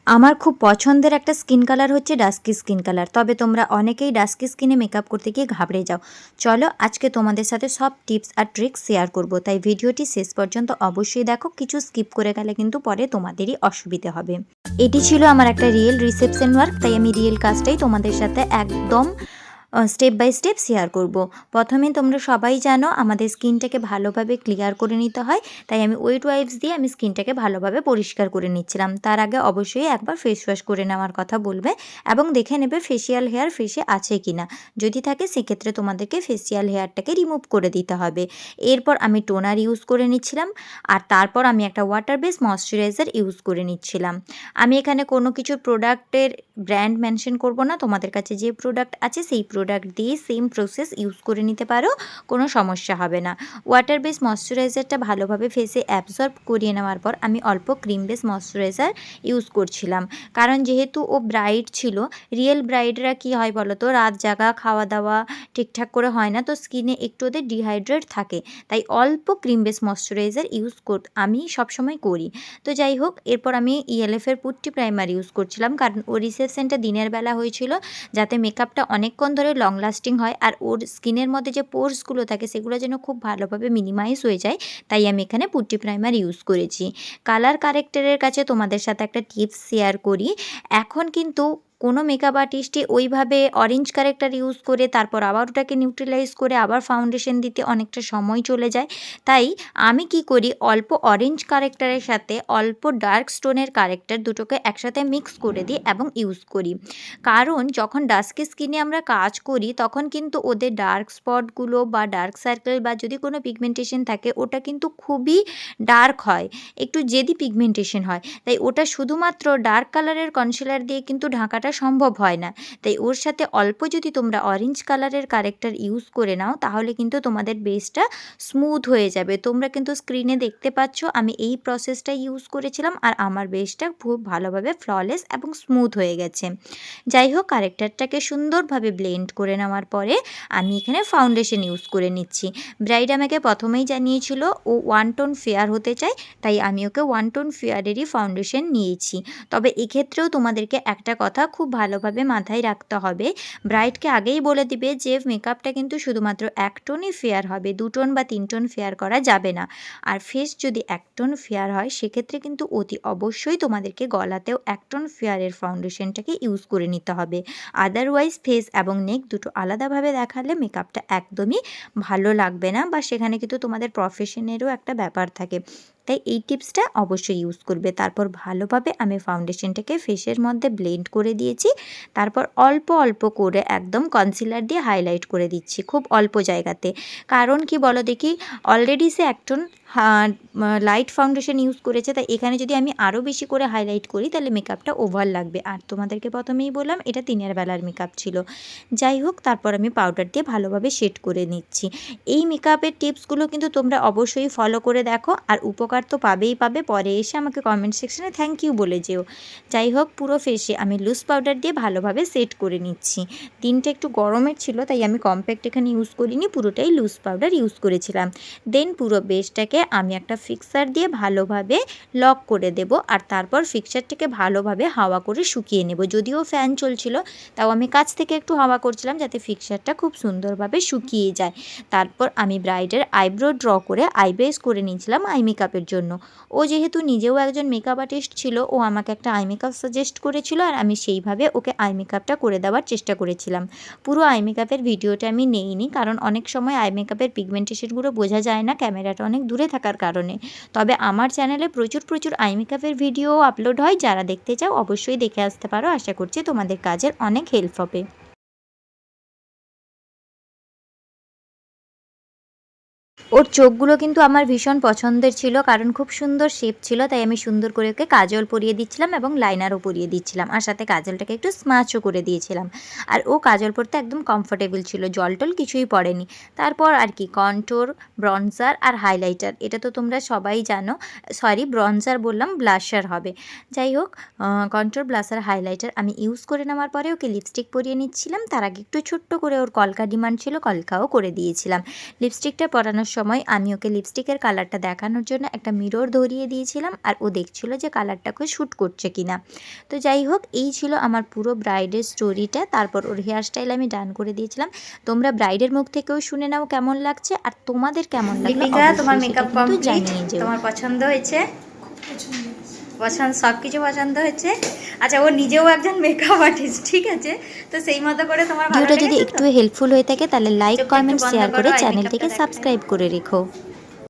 আমার খুব পছন্দের একটা স্কিন কালার হচ্ছে ডাস্কি স্কিন কালার। তবে তোমরা অনেকেই ডাস্কি স্কিনে মেকআপ করতে গিয়ে ঘাবড়ে যাও। চলো আজকে তোমাদের সাথে সব টিপস আর ট্রিক্স শেয়ার করব, তাই ভিডিওটি শেষ পর্যন্ত অবশ্যই দেখো। কিছু স্কিপ করে গেলে কিন্তু পরে তোমাদেরই অসুবিধে হবে। এটি ছিল আমার একটা রিয়েল রিসেপশন ওয়ার্ক, তাই আমি রিয়েল কাজটাই তোমাদের সাথে একদম স্টেপ বাই স্টেপ শেয়ার করব। প্রথমে তোমরা সবাই জানো আমাদের স্কিনটাকে ভালোভাবে ক্লিয়ার করে নিতে হয়, তাই আমি ওয়েট ওয়াইপস দিয়ে আমি স্কিনটাকে ভালোভাবে পরিষ্কার করে নিচ্ছিলাম। তার আগে অবশ্যই একবার ফেস ওয়াশ করে নেওয়ার কথা বলবে এবং দেখে নেবে ফেসিয়াল হেয়ার ফেসে আছে কিনা। যদি থাকে সেক্ষেত্রে তোমাদেরকে ফেসিয়াল হেয়ারটাকে রিমুভ করে দিতে হবে। এরপর আমি টোনার ইউজ করে নিচ্ছিলাম, আর তারপর আমি একটা ওয়াটার বেস ময়শ্চারাইজার ইউজ করে নিচ্ছিলাম। আমি এখানে কোনো কিছু প্রোডাক্টের ব্র্যান্ড মেনশন করব না, তোমাদের কাছে যে প্রোডাক্ট আছে সেই প্রোডাক্ট দিয়ে সেম প্রসেস ইউজ করে নিতে পারো, কোনো সমস্যা হবে না। ওয়াটার বেস ময়শ্চারাইজারটা ভালোভাবে ফেসে অ্যাবজর্ব করিয়ে নেওয়ার পর আমি অল্প ক্রিম বেস ময়শ্চারাইজার ইউজ করছিলাম, কারণ যেহেতু ও ব্রাইড ছিল। রিয়েল ব্রাইডরা কি হয় বলো তো, রাত জাগা, খাওয়া দাওয়া ঠিকঠাক করে হয় না, তো স্কিনে একটু ওদের ডিহাইড্রেট থাকে, তাই অল্প ক্রিম বেস ময়শ্চারাইজার ইউজ আমি সবসময় করি। তো যাই হোক, এরপর আমি ইএলএফের পুট্টি প্রাইমার ইউজ করছিলাম, কারণ ও রিসেপশনটা দিনের বেলা হয়েছিল, যাতে মেকআপটা অনেকক্ষণ ধরে লং লাস্টিং হয় আর ওর স্কিনের মধ্যে যে পোর্সগুলো থাকে সেগুলো যেন খুব ভালোভাবে মিনিমাইজ হয়ে যায়, তাই আমি এখানে পুট্টি প্রাইমার ইউজ করেছি। কালার কারেক্টরের কাছে তোমাদের সাথে একটা টিপস শেয়ার করি। এখন কিন্তু কোনো মেকআপ আর্টিস্টই ওইভাবে অরেঞ্জ কারেক্টার ইউজ করে তারপর আবার ওটাকে নিউট্রালাইজ করে আবার ফাউন্ডেশন দিতে অনেকটা সময় চলে যায়। তাই আমি কি করি, অল্প অরেঞ্জ কারেক্টারের সাথে অল্প ডার্ক স্টোনের কারেক্টার দুটোকে একসাথে মিক্স করে দিই এবং ইউজ করি। কারণ যখন ডাস্কি স্কিনে আমরা কাজ করি তখন কিন্তু ওদের ডার্ক স্পটগুলো বা ডার্ক সার্কেল বা যদি কোনো পিগমেন্টেশন থাকে ওটা কিন্তু খুবই ডার্ক হয়, একটু জেদি পিগমেন্টেশন হয়, তাই ওটা শুধুমাত্র ডার্ক কালারের কনসিলার দিয়ে কিন্তু ঢাকাটা সম্ভব হয় না। তাই ওর সাথে অল্প যদি তোমরা অরেঞ্জ কালারের কারেক্টার ইউজ করে নাও তাহলে কিন্তু তোমাদের বেসটা স্মুথ হয়ে যাবে। তোমরা কিন্তু স্ক্রিনে দেখতে পাচ্ছ আমি এই প্রসেসটা ইউজ করেছিলাম আর আমার বেসটা খুব ভালোভাবে ফ্ললেস এবং স্মুথ হয়ে গেছে। যাই হোক, কারেক্টারটাকে সুন্দরভাবে ব্লেন্ড করে নেওয়ার পরে আমি এখানে ফাউন্ডেশন ইউজ করে নিচ্ছি। ব্রাইড আমাকে প্রথমেই জানিয়েছিল ও ওয়ান টোন ফেয়ার হতে চায়, তাই আমি ওকে ওয়ান টোন ফেয়ারেরই ফাউন্ডেশন নিয়েছি। তবে এক্ষেত্রেও তোমাদেরকে একটা কথা খুব ভালোভাবে মাথায় রাখতে হবে, ব্রাইডকে আগেই বলে দিবে যে মেকআপটা কিন্তু শুধুমাত্র এক টোনই ফেয়ার হবে, 2 টোন বা 3 টোন ফেয়ার করা যাবে না। আর ফেস যদি 1 টোন ফেয়ার হয় সেক্ষেত্রে কিন্তু অতি অবশ্যই তোমাদেরকে গলাতেও 1 টোন ফেয়ারের ফাউন্ডেশনটাকে ইউজ করে নিতে হবে। আদারওয়াইজ ফেস এবং নেক দুটো আলাদাভাবে দেখালে মেকআপটা একদমই ভালো লাগবে না, বা সেখানে কিন্তু তোমাদের প্রফেশনেরও একটা ব্যাপার থাকে। তাই এই টিপসটা অবশ্যই ইউজ করবে। তারপর ভালোভাবে আমি ফাউন্ডেশনটাকে ফেসের মধ্যে ব্লেন্ড করে দিয়েছি। তারপর অল্প অল্প করে একদম কনসিলার দিয়ে হাইলাইট করে দিচ্ছি, খুব অল্প জায়গাতে। কারণ কি বলো দেখি, অলরেডি সে এক টোন লাইট ফাউন্ডেশন ইউজ করেছে, তাই এখানে যদি আমি আরও বেশি করে হাইলাইট করি তাহলে মেকআপটা ওভার লাগবে। আর তোমাদেরকে প্রথমেই বললাম এটা দিনের বেলার মেকআপ ছিল। যাই হোক, তারপর আমি পাউডার দিয়ে ভালোভাবে শেড করে নিচ্ছি। এই মেকআপের টিপসগুলো কিন্তু তোমরা অবশ্যই ফলো করে দেখো, আর উপকার তো পাবেই পাবে, পরে এসে আমাকে কমেন্ট সেকশনে থ্যাংক ইউ বলে যেও। যাই হোক, পুরো ফেসে আমি লুজ পাউডার দিয়ে ভালোভাবে সেট করে নিচ্ছি। দিনটা একটু গরমের ছিল তাই আমি কম্প্যাক্ট এখানে ইউজ করিনি, পুরোটাই লুজ পাউডার ইউজ করেছিলাম। দেন পুরো বেসটাকে আমি একটা ফিক্সার দিয়ে ভালোভাবে লক করে দেব, আর তারপর ফিক্সারটাকে ভালোভাবে হাওয়া করে শুকিয়ে নেব। যদিও ফ্যান চলছিল তাও আমি কাছ থেকে একটু হাওয়া করছিলাম যাতে ফিক্সারটা খুব সুন্দরভাবে শুকিয়ে যায়। তারপর আমি ব্রাইডের আইব্রো ড্র করে আইব্রেস করে নিয়েছিলাম আই মেকআপের জন্য। ও যেহেতু নিজেও একজন মেকআপ আর্টিস্ট ছিল, ও আমাকে একটা আই মেকআপ সাজেস্ট করেছিল আর আমি সেইভাবে ওকে আই মেকআপটা করে দেওয়ার চেষ্টা করেছিলাম। পুরো আই মেকআপের ভিডিওটা আমি নেইনি, কারণ অনেক সময় আই মেকআপের পিগমেন্টেশনগুলো বোঝা যায় না ক্যামেরাটা অনেক দূরে থাকার কারণে। তবে আমার চ্যানেলে প্রচুর প্রচুর আই মেকআপের ভিডিও আপলোড হয়, যারা দেখতে চাও অবশ্যই দেখে আসতে পারো। আশা করছি তোমাদের কাজের অনেক হেল্প হবে। ওর চোখগুলো কিন্তু আমার ভীষণ পছন্দের ছিল, কারণ খুব সুন্দর শেপ ছিল, তাই আমি সুন্দর করে ওকে কাজল পরিয়ে দিচ্ছিলাম এবং লাইনারও পরিয়ে দিচ্ছিলাম, আর সাথে কাজলটাকে একটু স্মাচও করে দিয়েছিলাম। আর ও কাজল পরতে একদম কমফোর্টেবল ছিল, জল টল কিছুই পড়েনি। তারপর আর কি কন্ট্যুর, ব্রনজার আর হাইলাইটার, এটা তো তোমরা সবাই জানো। সরি, ব্রনজার বললাম, ব্লাশার হবে। যাই হোক, কন্ট্যুর, ব্লাশার, হাইলাইটার আমি ইউজ করে নেওয়ার পরে ওকে লিপস্টিক পরিয়ে নিচ্ছিলাম। তার আগে একটু ছোট্ট করে ওর কলকা ডিমান্ড ছিল, কলকাও করে দিয়েছিলাম। লিপস্টিকটা পরানোর সময় আমি ওকে লিপস্টিকের কালারটা দেখানোর জন্য একটা মিরর ধরিয়ে দিয়েছিলাম, আর ও দেখছিল যে কালারটাকে শ্যুট করছে কিনা। তো যাই হোক, এই ছিল আমার পুরো ব্রাইডের স্টোরিটা। তারপর ওর হেয়ার স্টাইল আমি ডান করে দিয়েছিলাম। তোমরা ব্রাইডের মুখ থেকেও শুনে নাও কেমন লাগছে, আর তোমাদের কেমন লাগলো তোমার মেকআপ কমপ্লিট, তোমার পছন্দ হয়েছে? পছন্দ, সব কিছু পছন্দ হয়েছে। আচ্ছা, ও নিজেও একজন মেকআপ আর্টিস্ট, ঠিক আছে? তো সেই মতো করে তোমার ভিডিওটা যদি একটু হেল্পফুল হয়ে থাকে তাহলে লাইক, কমেন্ট, শেয়ার করে চ্যানেলটিকে সাবস্ক্রাইব করে রেখো।